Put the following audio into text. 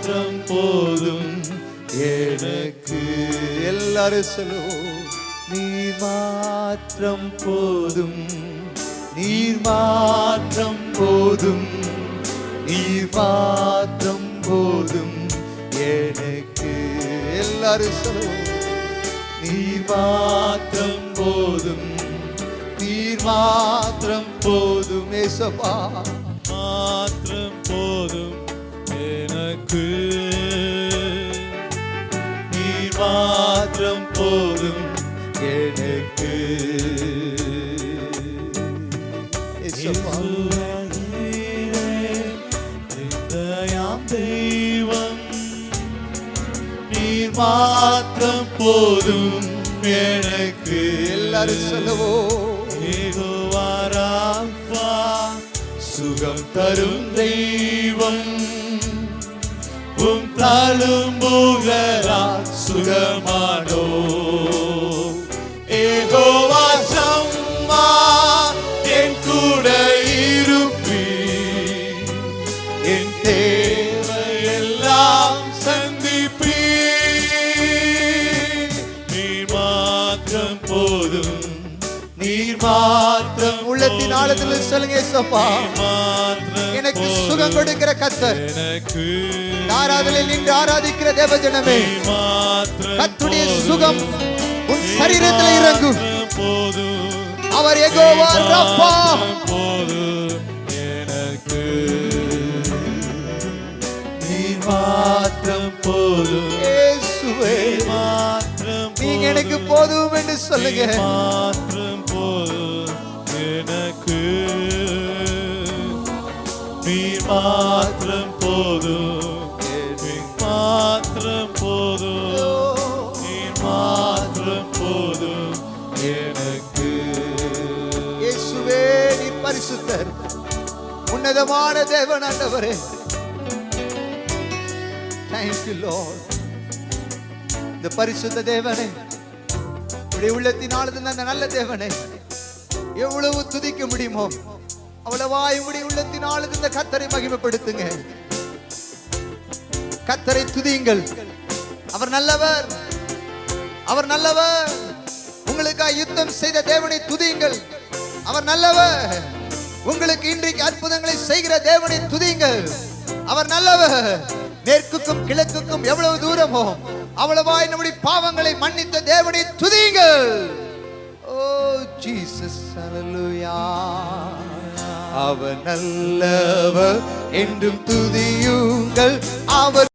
மாத்திரம் போதும் எனக்கு. எல்லாரும் சொல்லுவோம். நீர் மாத்திரம் போதும், நீர் மாத்திரம் போதும், நீர் மாத்திரம் போதும் எனக்கு. எல்லாரும் சொல்லுவோம். நீர் மாத்திரம் போதும், நீர் மாத்திரம் போதும் ஏசப்பா. மாத்திரம் போதும் எனக்கு. நீர் மாத்திரம் போதும் எனக்கு ஏசப்பா. தெய்வம் நீர் மாத்திரம் போதும் எனக்கு. எல்லாரும் சொல்லுவோம். யெகோவா ராஃபா சுகம் தரும் தெய்வம், உம் தழும்புகளால் சுகமானோ. யெகோவா ஷம்மா என் கூட இருப்பீர், என் தேவையெல்லாம் சந்திப்பீர். நீர் மாத்திரம் போதும், நீர் மாத்திரம். உள்ளத்தின் ஆழத்தில் சொல்லுங்க ஏசப்பா. எனக்கு சுகம் கொடுக்கிற கர்த்தர், எனக்கு ஆராதனையில் நின்று ஆராதிக்கிற தேவஜனமே, கர்த்தருடைய சுகம் உன் சரீரத்தில் இறங்கும். அவர் யெகோவா ராஃபா. எனக்கு நீர் மாத்திரம் போதும் இயேசுவே. நீங்க எனக்கு போதும் என்று சொல்லுங்க. மாத்திரம் போதும் எனக்கு. நீர் மாத்திரம் போதும், மாத்திரம் போதும், நீர் மாத்திரம் போதும் எனக்கு. இயேசுவே நீர் பரிசுத்தர், உன்னதமான தேவன் ஆண்டவரே. Thank you Lord. இந்த பரிசுத்த தேவனே, உடைய உள்ளத்தின் ஆழத்தில் அந்த நல்ல தேவனே, எவ்வளவு துதிக்க முடியுமோ அவ்வளவாய் உடைய உள்ளத்தின் ஆழத்தில் இந்த கர்த்தரை மகிமைப்படுத்துங்க. கர்த்தரை துதியுங்கள். அவர் நல்லவர், அவர் நல்லவர். உங்களுக்காக யுத்தம் செய்த தேவனை துதியுங்கள். அவர் நல்லவர். உங்களுக்கு இன்றைக்கு அற்புதங்களை செய்கிற தேவனை துதியுங்கள். அவர் நல்லவர். மேற்குக்கும் கிழக்குக்கும் எவ்வளவு தூரமோ அவ்வளவாய் நம்முடைய பாவங்களை மன்னித்த தேவனை துதியுங்கள். ஓ ஜீசஸ், ஹல்லேலூயா. அவர் நல்லவர் என்றும் துதியுங்கள். அவர்